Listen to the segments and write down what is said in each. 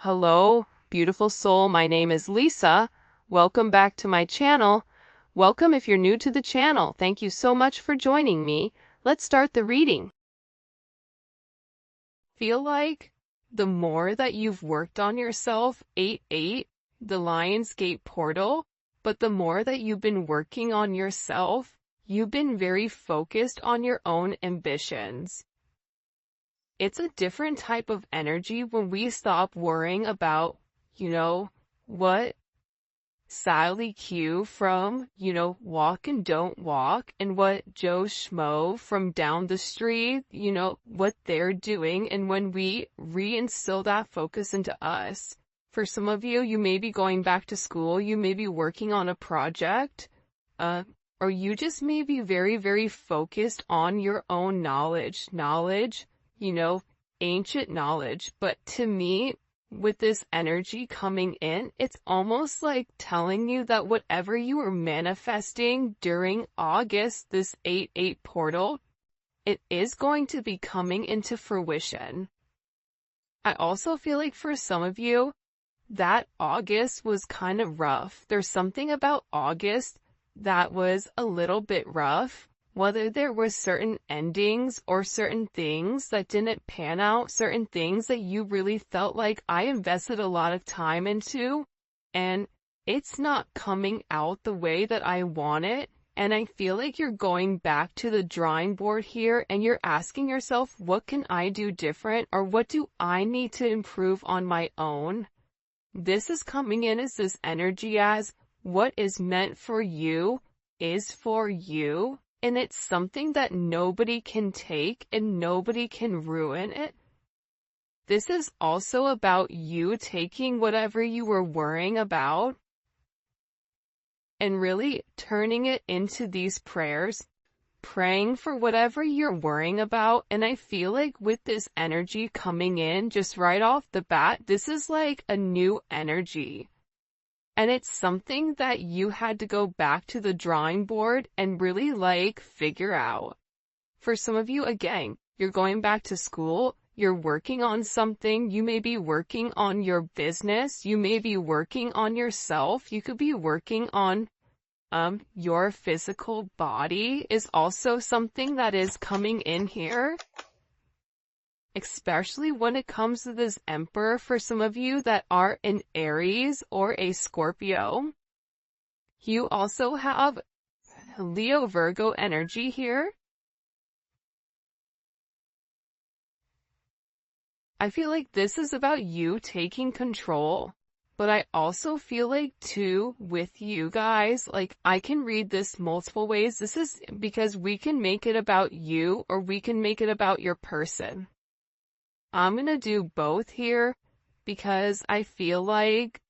Hello, beautiful soul. My name is Lisa. Welcome back to my channel. Welcome if you're new to the channel. Thank you so much for joining me. Let's start the reading. Feel like the more that you've worked on yourself, 8-8, the Lionsgate portal, but the more that you've been working on yourself, you've been very focused on your own ambitions. It's a different type of energy when we stop worrying about, what Sally Q from, Walk and Don't Walk, and what Joe Schmo from down the street, what they're doing. And when we reinstill that focus into us, for some of you, you may be going back to school, you may be working on a project, or you just may be very, very focused on your own knowledge, ancient knowledge. But to me, with this energy coming in, it's almost like telling you that whatever you were manifesting during August, this 8-8 portal, it is going to be coming into fruition. I also feel like for some of you, that August was kind of rough. There's something about August that was a little bit rough. Whether there were certain endings or certain things that didn't pan out, certain things that you really felt like I invested a lot of time into, and it's not coming out the way that I want it. And I feel like you're going back to the drawing board here and you're asking yourself, what can I do different, or what do I need to improve on my own? This is coming in as this energy as what is meant for you is for you. And it's something that nobody can take and nobody can ruin it. This is also about you taking whatever you were worrying about and really turning it into these prayers, praying for whatever you're worrying about. And I feel like with this energy coming in just right off the bat, this is like a new energy. And it's something that you had to go back to the drawing board and really figure out. For some of you, again, you're going back to school, you're working on something, you may be working on your business, you may be working on yourself, you could be working on your physical body is also something that is coming in here. Especially when it comes to this Emperor, for some of you that are an Aries or a Scorpio. You also have Leo Virgo energy here. I feel like this is about you taking control, but I also feel like too with you guys, I can read this multiple ways. This is because we can make it about you or we can make it about your person. I'm going to do both here because I feel like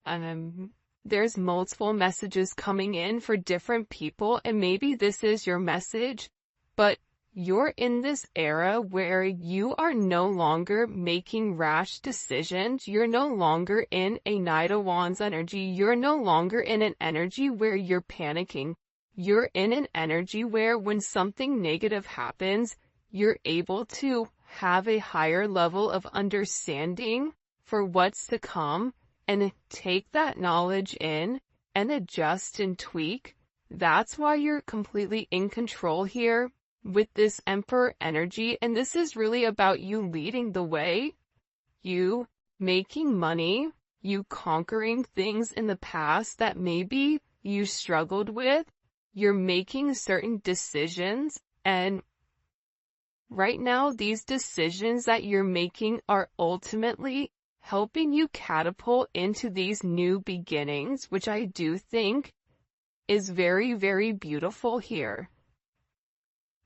there's multiple messages coming in for different people, and maybe this is your message, but you're in this era where you are no longer making rash decisions. You're no longer in a Knight of Wands energy. You're no longer in an energy where you're panicking. You're in an energy where when something negative happens, you're able to have a higher level of understanding for what's to come and take that knowledge in and adjust and tweak. That's why you're completely in control here with this Emperor energy. And this is really about you leading the way, you making money, you conquering things in the past that maybe you struggled with. You're making certain decisions, and right now, these decisions that you're making are ultimately helping you catapult into these new beginnings, which I do think is very, very beautiful here.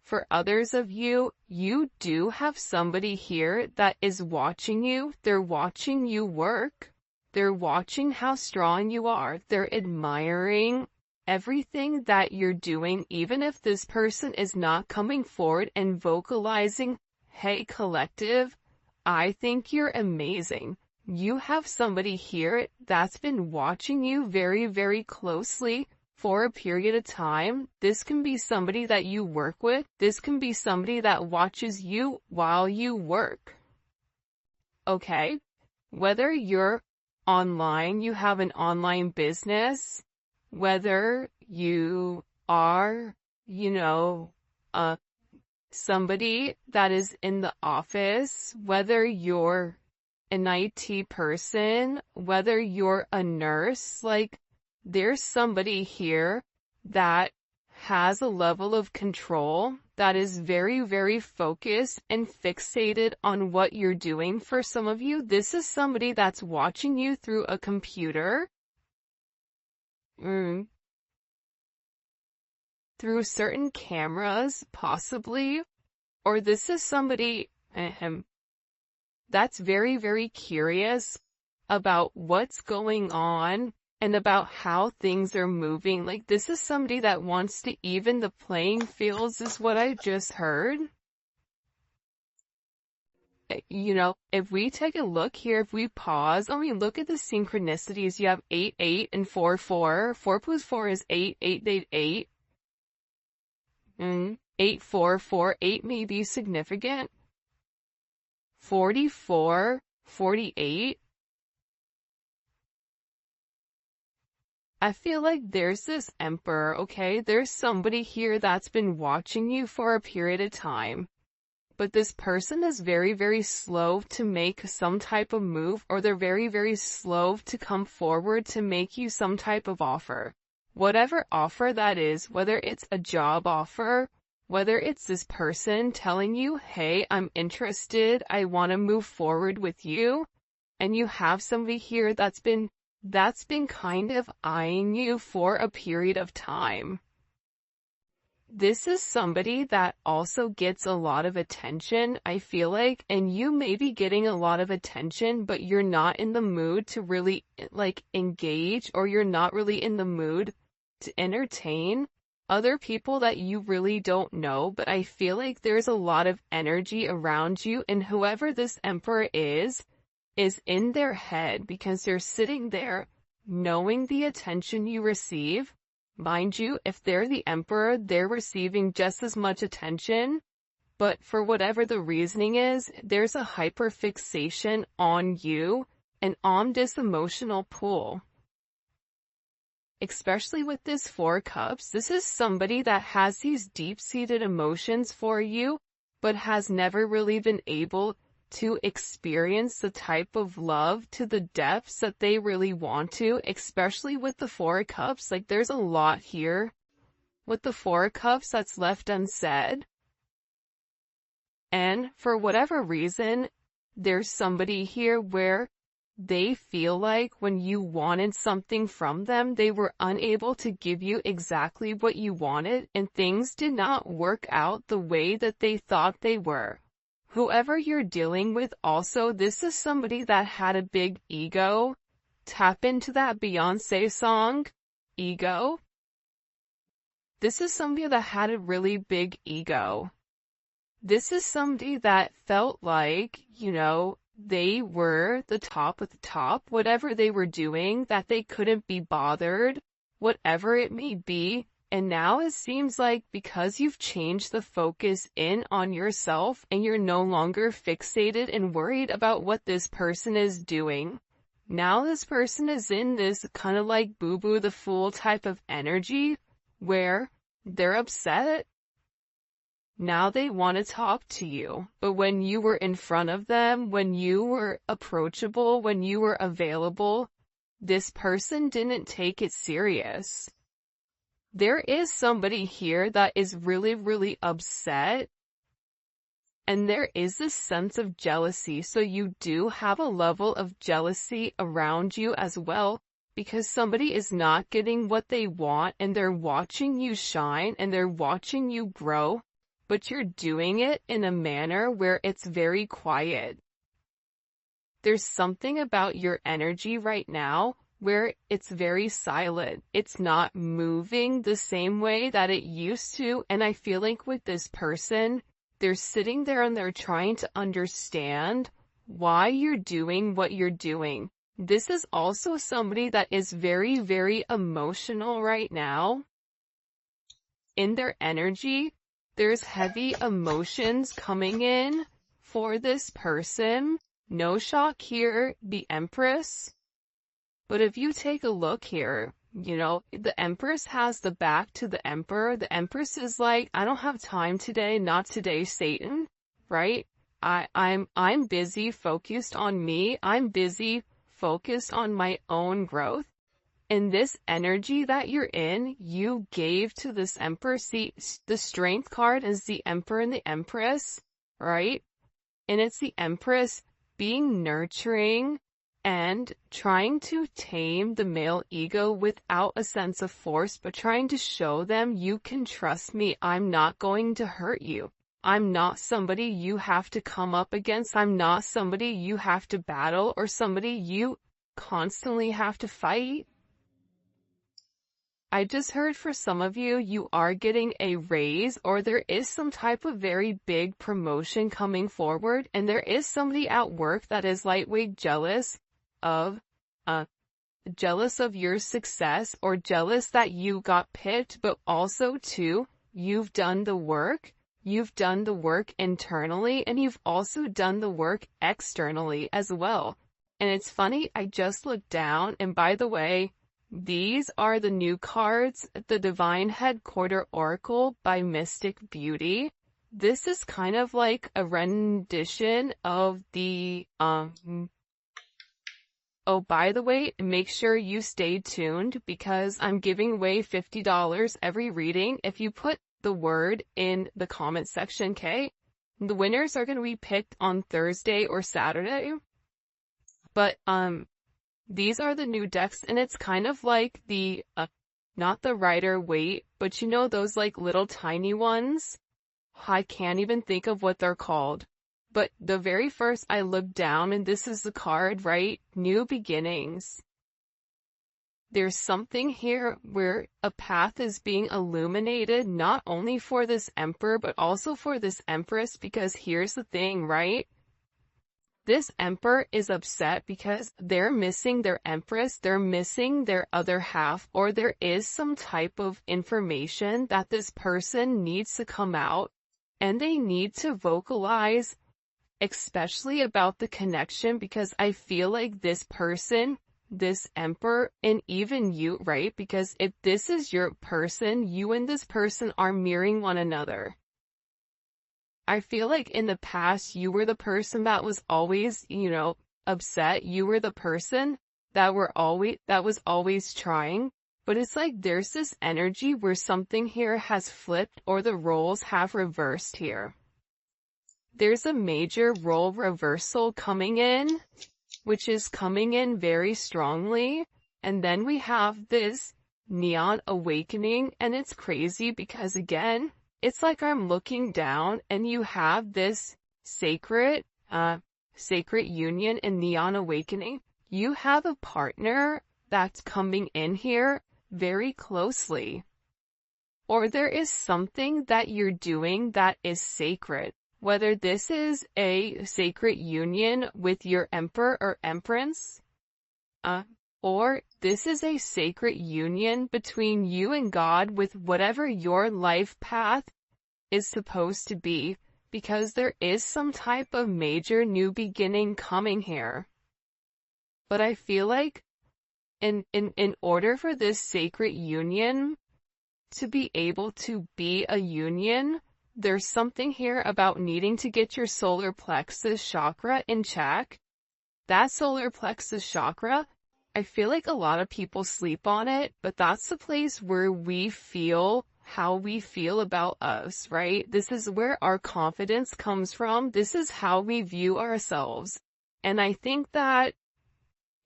For others of you, you do have somebody here that is watching you. They're watching you work. They're watching how strong you are. They're admiring everything that you're doing, even if this person is not coming forward and vocalizing, hey collective, I think you're amazing. You have somebody here that's been watching you very, very closely for a period of time. This can be somebody that you work with. This can be somebody that watches you while you work. Okay? Whether you're online, you have an online business, whether you are, you know, somebody that is in the office, whether you're an IT person, whether you're a nurse, like there's somebody here that has a level of control that is very, very focused and fixated on what you're doing. For some of you, this is somebody that's watching you through a computer, through certain cameras, possibly, or this is somebody that's very, very curious about what's going on and about how things are moving. Like this is somebody that wants to even the playing fields, is what I just heard. You know, if we take a look here, if we pause and we look at the synchronicities, you have 8, 8, and 4, 4. 4 plus 4 is 8, 8, 8, 8. 8, 4, 4, 8 may be significant. 44, 48. I feel like there's this emperor, okay? There's somebody here that's been watching you for a period of time. But this person is very, very slow to make some type of move, or they're very, very slow to come forward to make you some type of offer. Whatever offer that is, whether it's a job offer, whether it's this person telling you, hey, I'm interested, I want to move forward with you, and you have somebody here that's been kind of eyeing you for a period of time. This is somebody that also gets a lot of attention, I feel like, and you may be getting a lot of attention, but you're not in the mood to really, like, engage, or you're not really in the mood to entertain other people that you really don't know. But I feel like there's a lot of energy around you, and whoever this emperor is in their head, because they're sitting there knowing the attention you receive. Mind you, if they're the emperor, they're receiving just as much attention, but for whatever the reasoning is, there's a hyperfixation on you and on this emotional pull. Especially with this 4 cups, this is somebody that has these deep-seated emotions for you, but has never really been able to experience the type of love to the depths that they really want to, especially with the 4 cups. Like there's a lot here with the 4 cups that's left unsaid. And for whatever reason, there's somebody here where they feel like when you wanted something from them, they were unable to give you exactly what you wanted, and things did not work out the way that they thought they were. Whoever you're dealing with also, this is somebody that had a big ego. Tap into that Beyonce song, Ego. This is somebody that had a really big ego. This is somebody that felt like, you know, they were the top of the top, whatever they were doing, that they couldn't be bothered, whatever it may be. And now it seems like because you've changed the focus in on yourself and you're no longer fixated and worried about what this person is doing, now this person is in this kind of like boo-boo the fool type of energy where they're upset. Now they want to talk to you, but when you were in front of them, when you were approachable, when you were available, this person didn't take it serious. There is somebody here that is really, really upset, and there is this sense of jealousy. So you do have a level of jealousy around you as well, because somebody is not getting what they want, and they're watching you shine, and they're watching you grow, but you're doing it in a manner where it's very quiet. There's something about your energy right now where it's very silent. It's not moving the same way that it used to. And I feel like with this person, they're sitting there and they're trying to understand why you're doing what you're doing. This is also somebody that is very, very emotional right now. In their energy, there's heavy emotions coming in for this person. No shock here, the Empress. But if you take a look here, you know, the Empress has the back to the Emperor. The Empress is like, I don't have time today, not today, Satan, right? I'm busy, focused on me. I'm busy, focused on my own growth. And this energy that you're in, you gave to this Emperor. See, the Strength card is the Emperor and the Empress, right? And it's the Empress being nurturing and trying to tame the male ego without a sense of force, but trying to show them, you can trust me. I'm not going to hurt you. I'm not somebody you have to come up against. I'm not somebody you have to battle or somebody you constantly have to fight. I just heard for some of you, you are getting a raise or there is some type of very big promotion coming forward, and there is somebody at work that is lightweight jealous of your success or jealous that you got picked, but also too, you've done the work. You've done the work internally and you've also done the work externally as well. And it's funny, I just looked down, and by the way, these are the new cards, the Divine Headquarter Oracle by Mystic Beauty. This is kind of like a rendition of the, oh, by the way, make sure you stay tuned because I'm giving away $50 every reading. If you put the word in the comment section, okay? The winners are going to be picked on Thursday or Saturday. But, these are the new decks, and it's kind of like the, not the Rider-Waite, but you know those like little tiny ones? I can't even think of what they're called. But the very first I looked down, and this is the card, right? New beginnings. There's something here where a path is being illuminated, not only for this Emperor, but also for this Empress, because here's the thing, right? This Emperor is upset because they're missing their Empress, they're missing their other half, or there is some type of information that this person needs to come out, and they need to vocalize, especially about the connection, because I feel like this person, this Emperor, and even you, right? Because if this is your person, you and this person are mirroring one another. I feel like in the past, you were the person that was always, you know, upset. You were the person that was always trying. But it's like there's this energy where something here has flipped or the roles have reversed here. There's a major role reversal coming in, which is coming in very strongly. And then we have this neon awakening, and it's crazy because again, it's like I'm looking down and you have this sacred union in neon awakening. You have a partner that's coming in here very closely. Or there is something that you're doing that is sacred. Whether this is a sacred union with your Emperor or Empress, or this is a sacred union between you and God with whatever your life path is supposed to be, because there is some type of major new beginning coming here. But I feel like in order for this sacred union to be able to be a union, there's something here about needing to get your solar plexus chakra in check. That solar plexus chakra, I feel like a lot of people sleep on it, but that's the place where we feel how we feel about us, right? This is where our confidence comes from. This is how we view ourselves. And I think that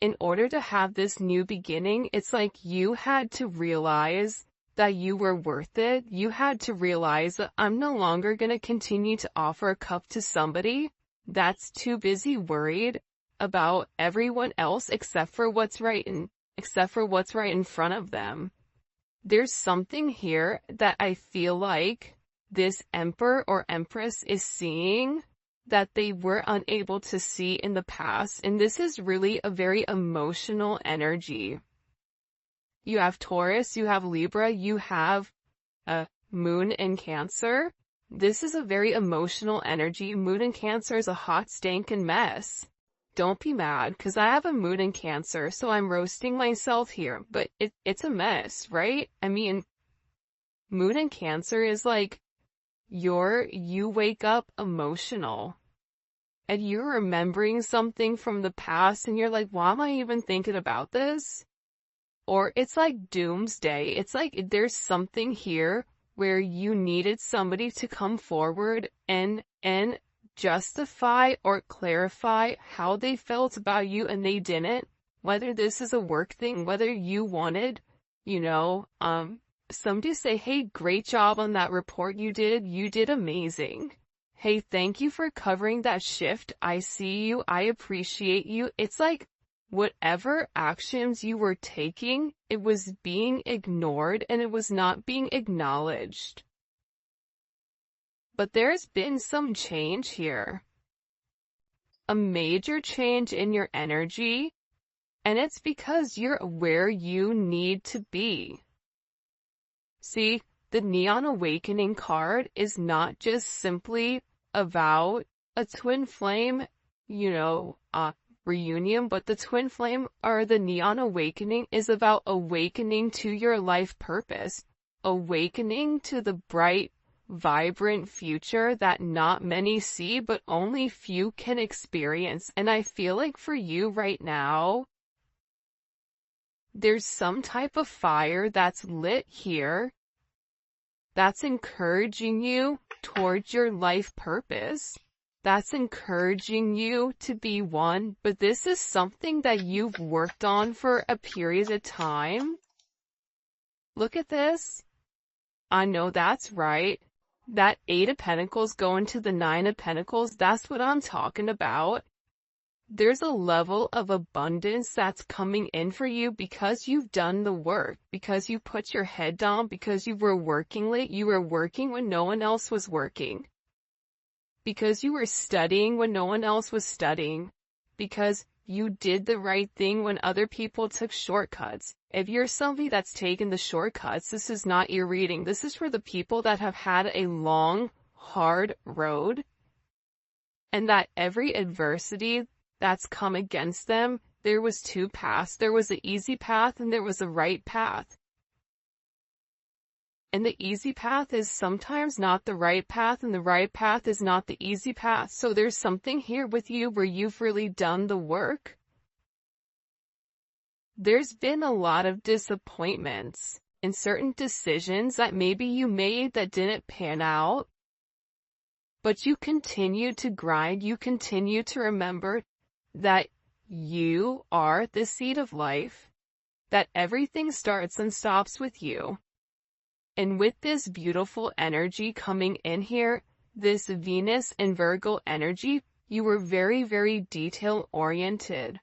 in order to have this new beginning, it's like you had to realize that you were worth it. You had to realize that I'm no longer going to continue to offer a cup to somebody that's too busy worried about everyone else except for what's right in front of them. There's something here that I feel like this Emperor or Empress is seeing that they were unable to see in the past, and this is really a very emotional energy. You have Taurus, you have Libra, you have Moon in Cancer. This is a very emotional energy. Moon in Cancer is a hot, stinking mess. don't be mad, because I have a moon in Cancer, so I'm roasting myself here, but it's a mess, right? I mean, moon in Cancer is like, you wake up emotional, and you're remembering something from the past, and you're like, why am I even thinking about this? Or it's like doomsday. It's like there's something here where you needed somebody to come forward and justify or clarify how they felt about you, and they didn't. Whether this is a work thing, whether you wanted, somebody say, hey, great job on that report you did amazing. Hey, thank you for covering that shift. I see you. I appreciate you. It's like whatever actions you were taking, it was being ignored and it was not being acknowledged. But there's been some change here. A major change in your energy, and it's because you're where you need to be. See, the Neon Awakening card is not just simply about a twin flame, reunion, but the twin flame or the Neon Awakening is about awakening to your life purpose, awakening to the bright, vibrant future that not many see, but only few can experience. And I feel like for you right now, there's some type of fire that's lit here that's encouraging you towards your life purpose. That's encouraging you to be one, but this is something that you've worked on for a period of time. Look at this. I know that's right. That 8 of Pentacles going to the 9 of Pentacles, that's what I'm talking about. There's a level of abundance that's coming in for you because you've done the work, because you put your head down, because you were working late, you were working when no one else was working. Because you were studying when no one else was studying. Because you did the right thing when other people took shortcuts. If you're somebody that's taken the shortcuts, this is not your reading. This is for the people that have had a long, hard road. And that every adversity that's come against them, there was 2 paths. There was an easy path and there was a right path. And the easy path is sometimes not the right path, and the right path is not the easy path. So there's something here with you where you've really done the work. There's been a lot of disappointments in certain decisions that maybe you made that didn't pan out. But you continue to grind. You continue to remember that you are the seed of life, that everything starts and stops with you. And with this beautiful energy coming in here, this Venus and Virgo energy, you were very, very detail-oriented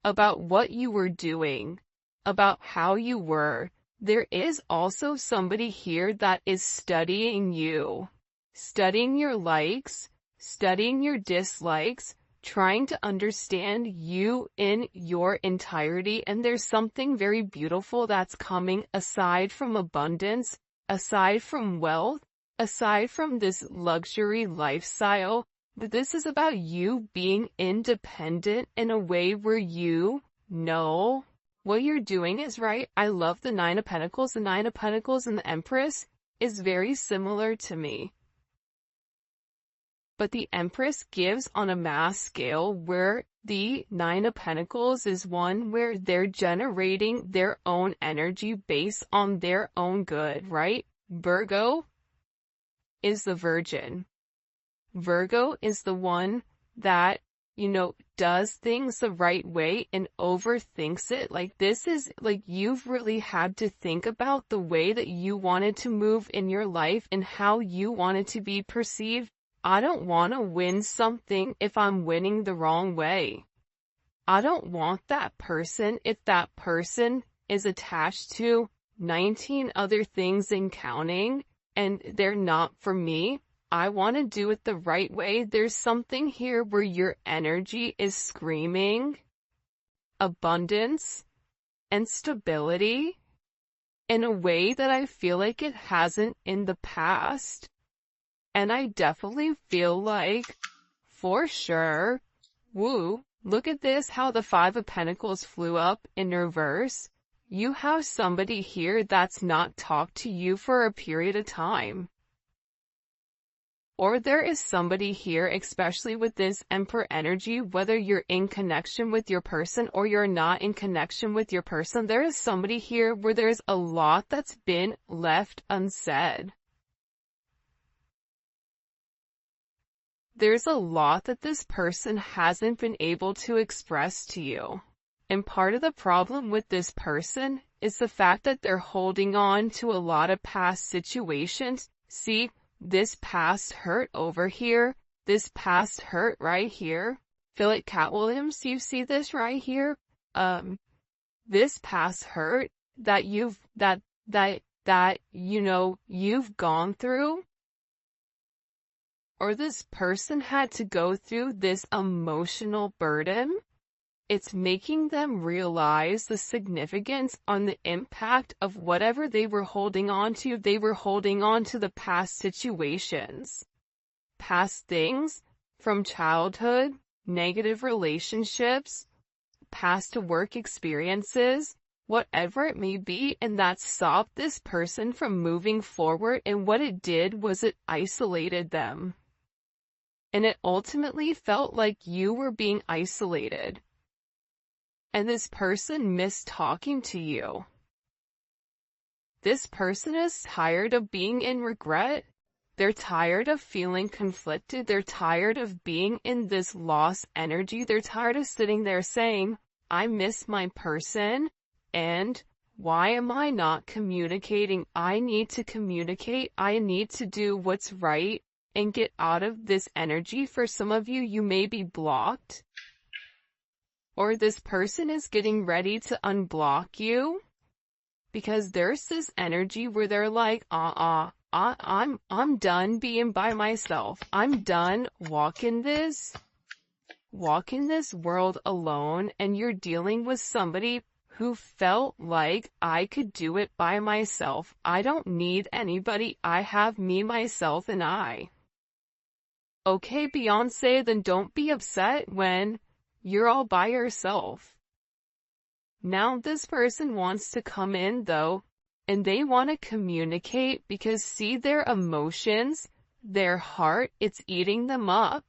about what you were doing, about how you were. There is also somebody here that is studying you, studying your likes, studying your dislikes, trying to understand you in your entirety. And there's something very beautiful that's coming aside from abundance, aside from wealth, aside from this luxury lifestyle. This is about you being independent in a way where you know what you're doing is right. I love the 9 of Pentacles. The 9 of Pentacles and the Empress is very similar to me. But the Empress gives on a mass scale, where the 9 of Pentacles is one where they're generating their own energy based on their own good, right? Virgo is the Virgin. Virgo is the one that, does things the right way and overthinks it. Like, this is like you've really had to think about the way that you wanted to move in your life and how you wanted to be perceived. I don't want to win something if I'm winning the wrong way. I don't want that person if that person is attached to 19 other things and counting, and they're not for me. I want to do it the right way. There's something here where your energy is screaming abundance and stability in a way that I feel like it hasn't in the past. And I definitely feel like, for sure, Look at this, how the Five of Pentacles flew up in reverse. You have somebody here that's not talked to you for a period of time. Or there is somebody here, especially with this Emperor energy, whether you're in connection with your person or you're not in connection with your person, there is somebody here where there's a lot that's been left unsaid. There's a lot that this person hasn't been able to express to you. And part of the problem with this person is the fact that they're holding on to a lot of past situations. See, this past hurt over here, this past hurt right here. Feel like Cat Williams, you see this right here? This past hurt that you've gone through, or this person had to go through this emotional burden. It's making them realize the significance on the impact of whatever they were holding on to. They were holding on to the past situations, past things from childhood, negative relationships, past work experiences, whatever it may be, and that stopped this person from moving forward. And what it did was it isolated them. And it ultimately felt like you were being isolated. And this person missed talking to you. This person is tired of being in regret. They're tired of feeling conflicted. They're tired of being in this lost energy. They're tired of sitting there saying, I miss my person, and why am I not communicating? I need to communicate. I need to do what's right and get out of this energy. For some of you, you may be blocked. Or this person is getting ready to unblock you, because there's this energy where they're like, I'm done being by myself. I'm done walking this world alone. And you're dealing with somebody who felt like, I could do it by myself. I don't need anybody. I have me, myself, and I. Okay, Beyonce, then don't be upset when you're all by yourself. Now this person wants to come in though, and they want to communicate, because see, their emotions, their heart, it's eating them up.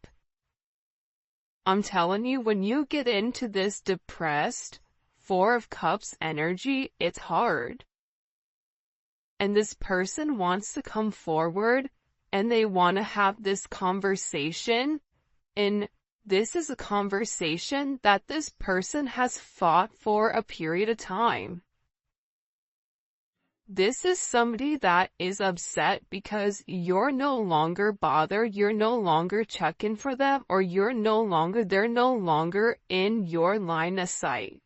I'm telling you, when you get into this depressed Four of Cups energy, it's hard. And this person wants to come forward, and they want to have this conversation, and this is a conversation that this person has fought for a period of time. This is somebody that is upset because you're no longer bothered, you're no longer checking for them, or they're no longer in your line of sight.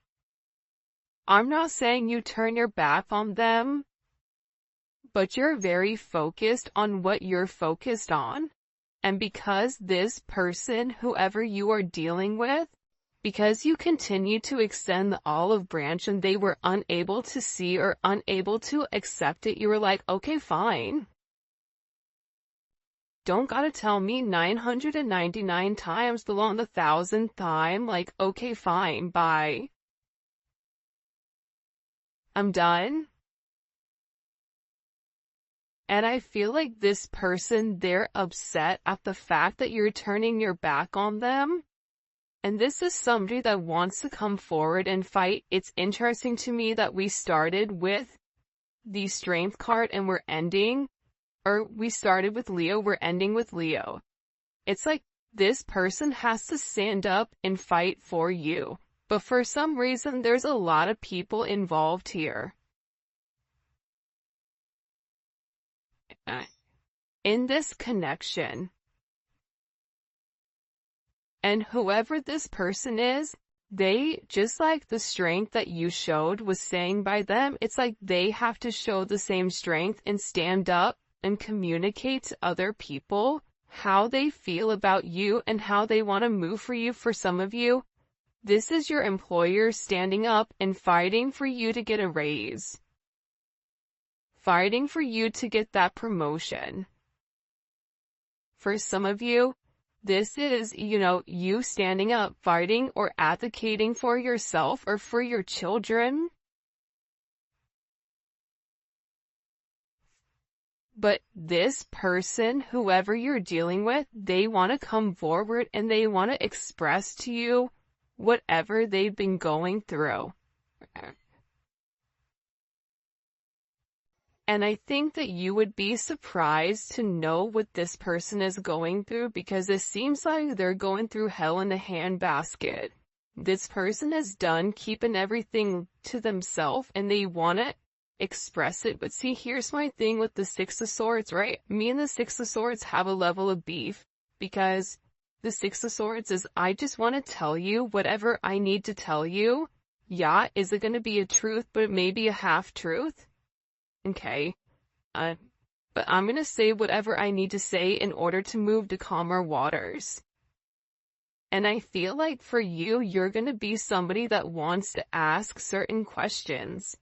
I'm not saying you turn your back on them, but you're very focused on what you're focused on. And because this person, whoever you are dealing with, because you continue to extend the olive branch and they were unable to see or unable to accept it, you were like, okay, fine. Don't gotta tell me 999 times along the 1,000th time, like, okay, fine, bye. I'm done. And I feel like this person, they're upset at the fact that you're turning your back on them. And this is somebody that wants to come forward and fight. It's interesting to me that we started with the Strength card and we started with Leo, we're ending with Leo. It's like this person has to stand up and fight for you. But for some reason, there's a lot of people involved here. In this connection. And whoever this person is, they, just like the strength that you showed was saying by them, it's like they have to show the same strength and stand up and communicate to other people how they feel about you and how they want to move for you. For some of you, this is your employer standing up and fighting for you to get a raise. Fighting for you to get that promotion. For some of you, This is, you standing up, fighting, or advocating for yourself or for your children. But this person, whoever you're dealing with, they want to come forward and they want to express to you whatever they've been going through. And I think that you would be surprised to know what this person is going through, because it seems like they're going through hell in a handbasket. This person is done keeping everything to themselves and they want to express it. But see, here's my thing with the Six of Swords, right? Me and the Six of Swords have a level of beef, because the Six of Swords is, I just want to tell you whatever I need to tell you. Yeah, is it going to be a truth, but it may be a half-truth? Okay. But I'm going to say whatever I need to say in order to move to calmer waters. And I feel like for you, you're going to be somebody that wants to ask certain questions.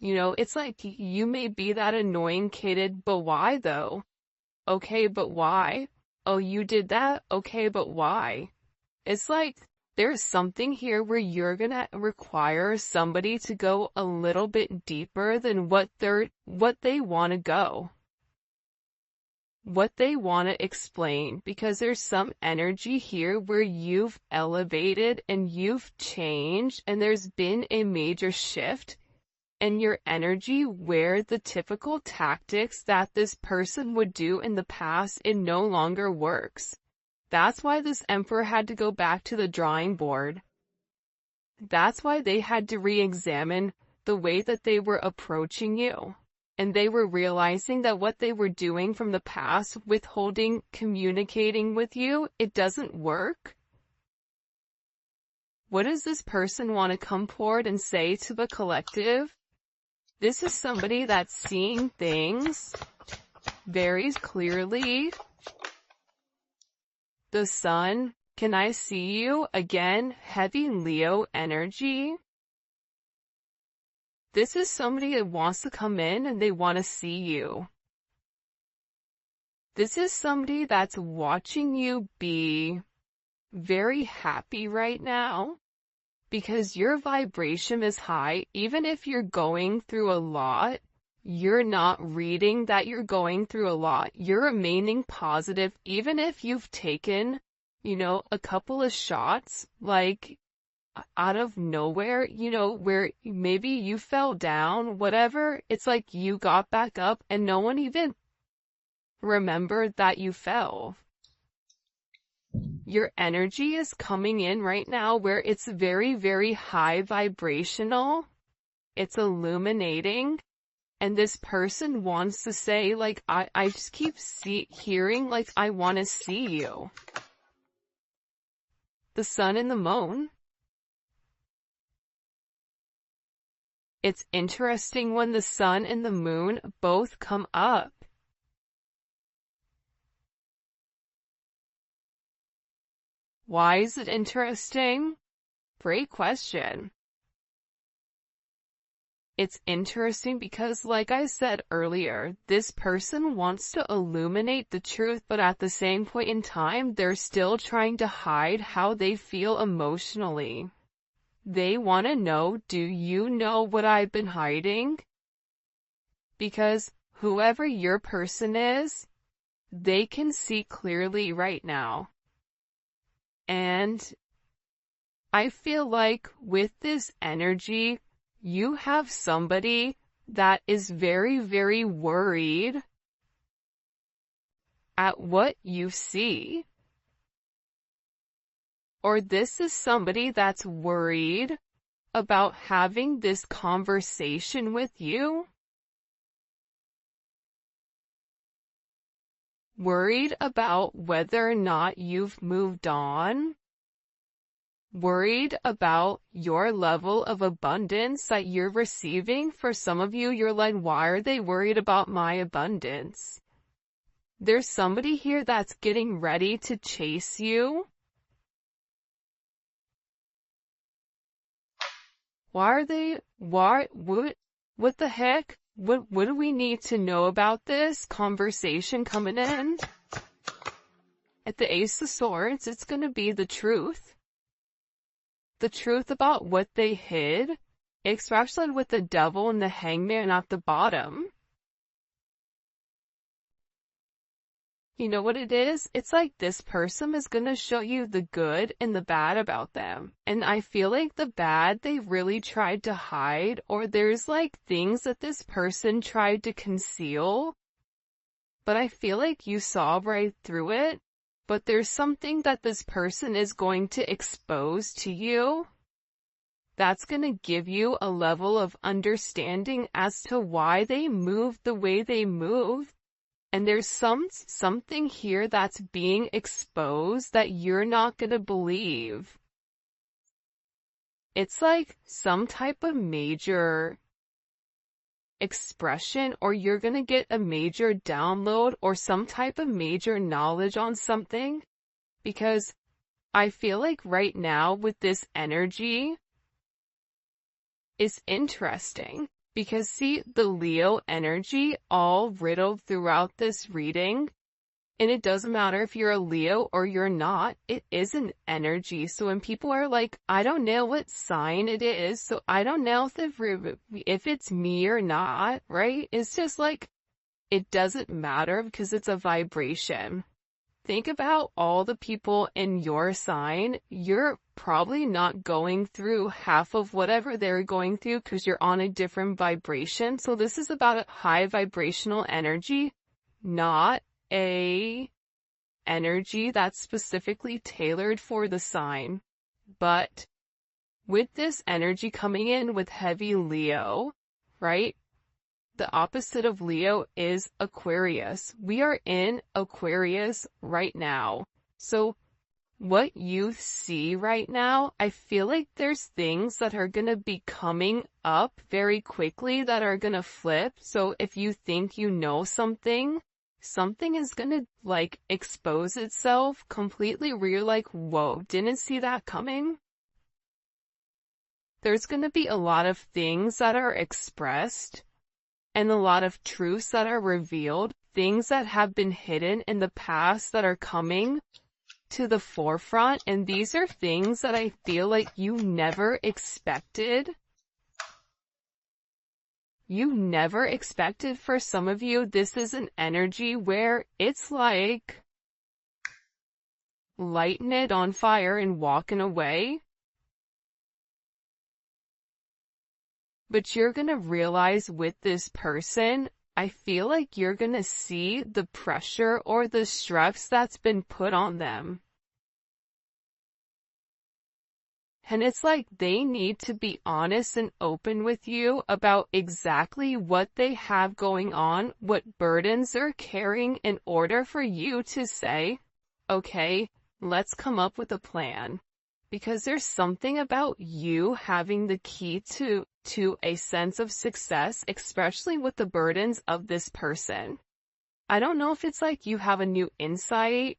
It's like you may be that annoying kid, but why though? Okay, but why? Oh, you did that? Okay, but why? It's like there's something here where you're gonna require somebody to go a little bit deeper than what they want to go. What they want to explain, because there's some energy here where you've elevated and you've changed and there's been a major shift in your energy where the typical tactics that this person would do in the past, it no longer works. That's why this Emperor had to go back to the drawing board. That's why they had to re-examine the way that they were approaching you. And they were realizing that what they were doing from the past, withholding, communicating with you, it doesn't work. What does this person want to come forward and say to the collective? This is somebody that's seeing things very clearly. The Sun, can I see you? Again, heavy Leo energy. This is somebody that wants to come in and they want to see you. This is somebody that's watching you be very happy right now, because your vibration is high. Even if you're going through a lot, you're not reading that you're going through a lot. You're remaining positive, even if you've taken, a couple of shots, like, out of nowhere, where maybe you fell down, whatever. It's like you got back up and no one even remembered that you fell. Your energy is coming in right now where it's very, very high vibrational. It's illuminating. And this person wants to say, like, I just keep hearing, like, I want to see you. The Sun and the Moon. It's interesting when the Sun and the Moon both come up. Why is it interesting? Great question. It's interesting because, like I said earlier, this person wants to illuminate the truth, but at the same point in time, they're still trying to hide how they feel emotionally. They want to know, do you know what I've been hiding? Because whoever your person is, they can see clearly right now. And I feel like with this energy, you have somebody that is very, very worried at what you see. Or this is somebody that's worried about having this conversation with you. Worried about whether or not you've moved on. Worried about your level of abundance that you're receiving. For some of you, you're like, why are they worried about my abundance? There's somebody here that's getting ready to chase you. What the heck? What do we need to know about this conversation coming in? At the Ace of Swords, it's going to be the truth. The truth about what they hid, especially with the Devil and the Hangman at the bottom. You know what it is? It's like this person is going to show you the good and the bad about them. And I feel like the bad they really tried to hide, or there's like things that this person tried to conceal. But I feel like you saw right through it. But there's something that this person is going to expose to you that's going to give you a level of understanding as to why they moved the way they moved. And there's something here that's being exposed that you're not going to believe. It's like some type of major expression, or you're going to get a major download or some type of major knowledge on something. Because I feel like right now with this energy is interesting. Because see, the Leo energy all riddled throughout this reading, and it doesn't matter if you're a Leo or you're not, it is an energy. So when people are like, I don't know what sign it is, so I don't know if it's me or not, right? It's just like, it doesn't matter because it's a vibration. Think about all the people in your sign. You're probably not going through half of whatever they're going through because you're on a different vibration. So this is about a high vibrational energy, not a energy that's specifically tailored for the sign. But with this energy coming in with heavy Leo, right? The opposite of Leo is Aquarius. We are in Aquarius right now. So what you see right now, I feel like there's things that are going to be coming up very quickly that are going to flip. So if you think you know something, something is going to like expose itself completely where you're like, whoa, didn't see that coming. There's going to be a lot of things that are expressed and a lot of truths that are revealed, things that have been hidden in the past that are coming to the forefront. And these are things that I feel like you never expected. You never expected. For some of you, this is an energy where it's like lighting it on fire and walking away. But you're going to realize with this person, I feel like you're going to see the pressure or the stress that's been put on them. And it's like they need to be honest and open with you about exactly what they have going on, what burdens they're carrying, in order for you to say, okay, let's come up with a plan. Because there's something about you having the key to a sense of success, especially with the burdens of this person. I don't know if it's like you have a new insight.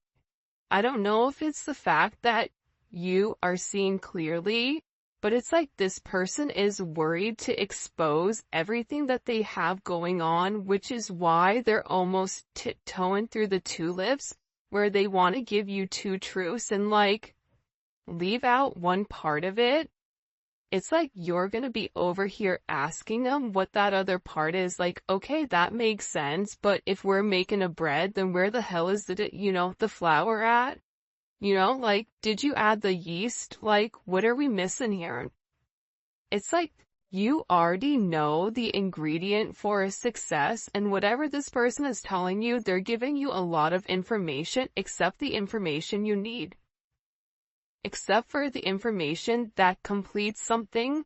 I don't know if it's the fact that you are seeing clearly, but it's like this person is worried to expose everything that they have going on, which is why they're almost tiptoeing through the tulips, where they want to give you two truths and like leave out one part of it. It's like you're going to be over here asking them what that other part is. Like, okay, that makes sense, but if we're making a bread, then where the hell is the flour at? Like, did you add the yeast? Like, what are we missing here? It's like you already know the ingredient for a success, and whatever this person is telling you, they're giving you a lot of information, except the information you need. Except for the information that completes something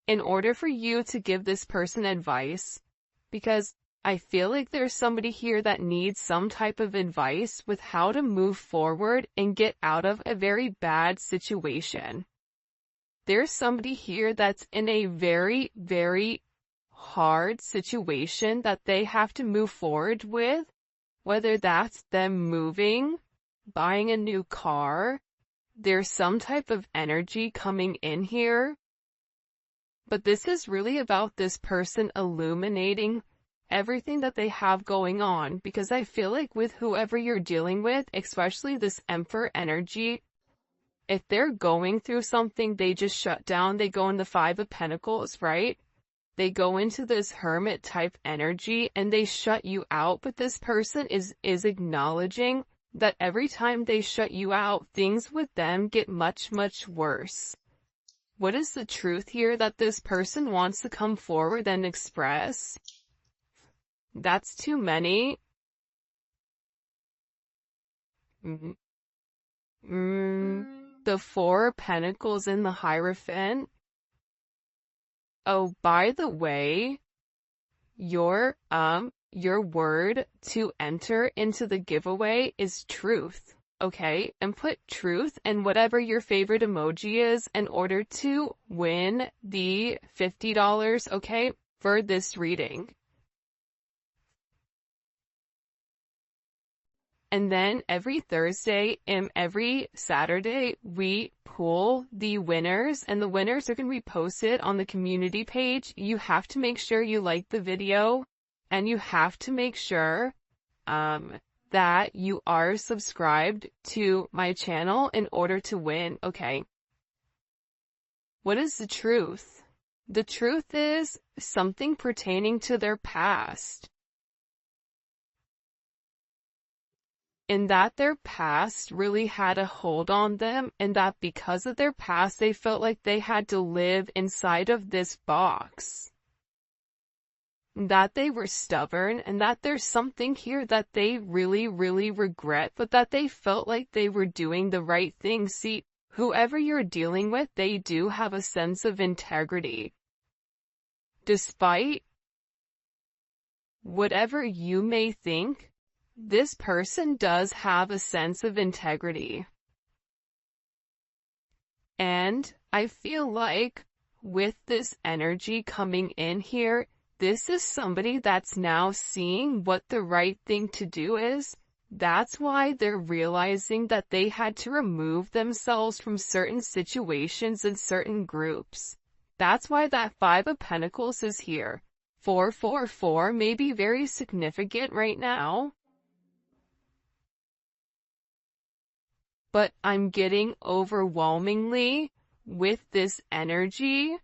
in order for you to give this person advice. Because I feel like there's somebody here that needs some type of advice with how to move forward and get out of a very bad situation. There's somebody here that's in a very, very hard situation that they have to move forward with, whether that's them moving, buying a new car. There's some type of energy coming in here. But this is really about this person illuminating everything that they have going on, because I feel like with whoever you're dealing with, especially this Emperor energy, if they're going through something, they just shut down. They go in the Five of Pentacles, right? They go into this hermit type energy and they shut you out. But this person is acknowledging that every time they shut you out, things with them get much, much worse. What is the truth here that this person wants to come forward and express? That's too many. The Four of Pentacles in the Hierophant. Oh, by the way, your word to enter into the giveaway is truth. Okay, and put truth and whatever your favorite emoji is in order to win the $50, okay, for this reading. And then every Thursday and every Saturday, we pull the winners, and the winners are going to be posted on the community page. You have to make sure you like the video, and you have to make sure, that you are subscribed to my channel in order to win, okay? What is the truth? The truth is something pertaining to their past. In that their past really had a hold on them, and that because of their past, they felt like they had to live inside of this box. That they were stubborn, and that there's something here that they really, really regret, but that they felt like they were doing the right thing. See, whoever you're dealing with, they do have a sense of integrity. Despite whatever you may think, this person does have a sense of integrity. And I feel like with this energy coming in here, this is somebody that's now seeing what the right thing to do is. That's why they're realizing that they had to remove themselves from certain situations and certain groups. That's why that Five of Pentacles is here. 444 may be very significant right now. But I'm getting overwhelmingly with this energy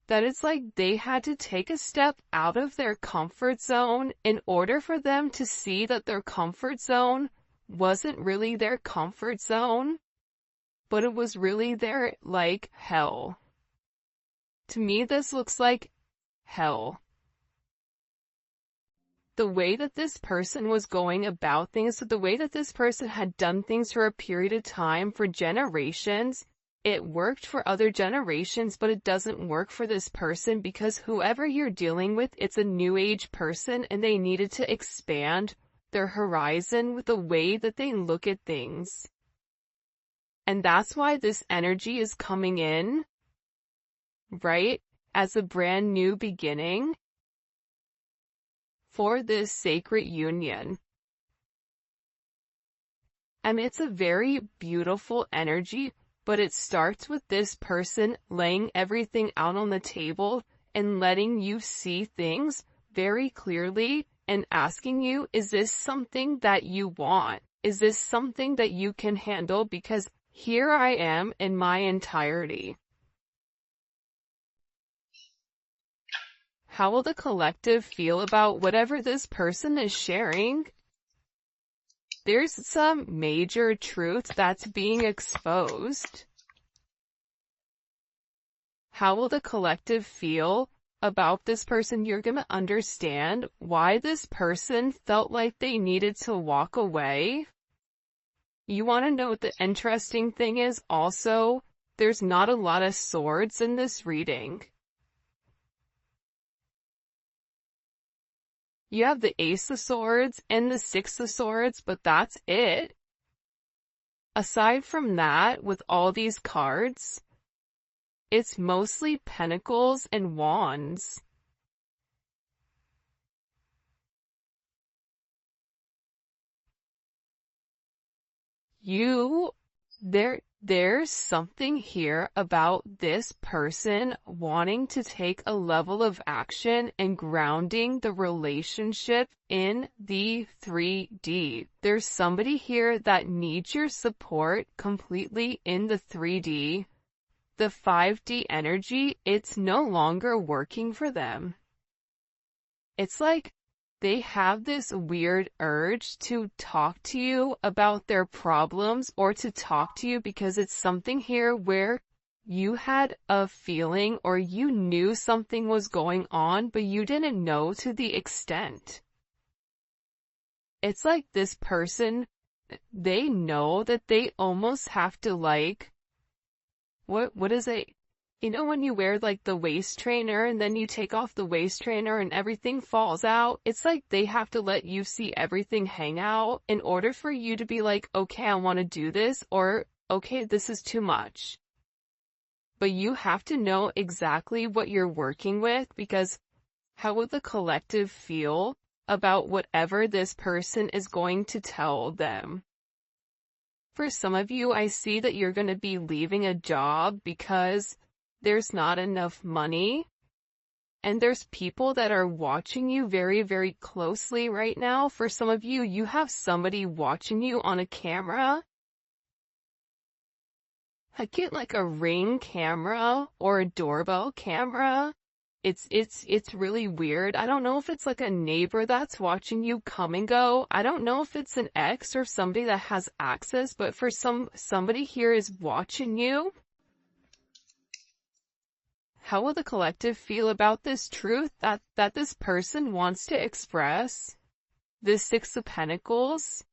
that it's like they had to take a step out of their comfort zone in order for them to see that their comfort zone wasn't really their comfort zone, but it was really their, like, hell. To me, this looks like hell. The way that this person was going about things, the way that this person had done things for a period of time, for generations, it worked for other generations, but it doesn't work for this person because whoever you're dealing with, it's a new age person and they needed to expand their horizon with the way that they look at things. And that's why this energy is coming in, right, as a brand new beginning for this sacred union. And it's a very beautiful energy, but it starts with this person laying everything out on the table and letting you see things very clearly and asking you, is this something that you want? Is this something that you can handle? Because here I am in my entirety. How will the collective feel about whatever this person is sharing? There's some major truth that's being exposed. How will the collective feel about this person? You're going to understand why this person felt like they needed to walk away. You want to know what the interesting thing is? Also, there's not a lot of swords in this reading. You have the Ace of Swords and the Six of Swords, but that's it. Aside from that, with all these cards, it's mostly Pentacles and Wands. There's something here about this person wanting to take a level of action and grounding the relationship in the 3D. There's somebody here that needs your support completely in the 3D. The 5D energy, it's no longer working for them. It's like they have this weird urge to talk to you about their problems or to talk to you because it's something here where you had a feeling or you knew something was going on, but you didn't know to the extent. It's like this person, they know that they almost have to like, what is it? You know when you wear like the waist trainer and then you take off the waist trainer and everything falls out? It's like they have to let you see everything hang out in order for you to be like, okay, I want to do this, or okay, this is too much. But you have to know exactly what you're working with, because how would the collective feel about whatever this person is going to tell them? For some of you, I see that you're going to be leaving a job because there's not enough money, and there's people that are watching you very, very closely right now. For some of you, you have somebody watching you on a camera. I get like a Ring camera or a doorbell camera. It's really weird. I don't know if it's like a neighbor that's watching you come and go. I don't know if it's an ex or somebody that has access, but for somebody here is watching you. How will the collective feel about this truth that this person wants to express? The Six of Pentacles.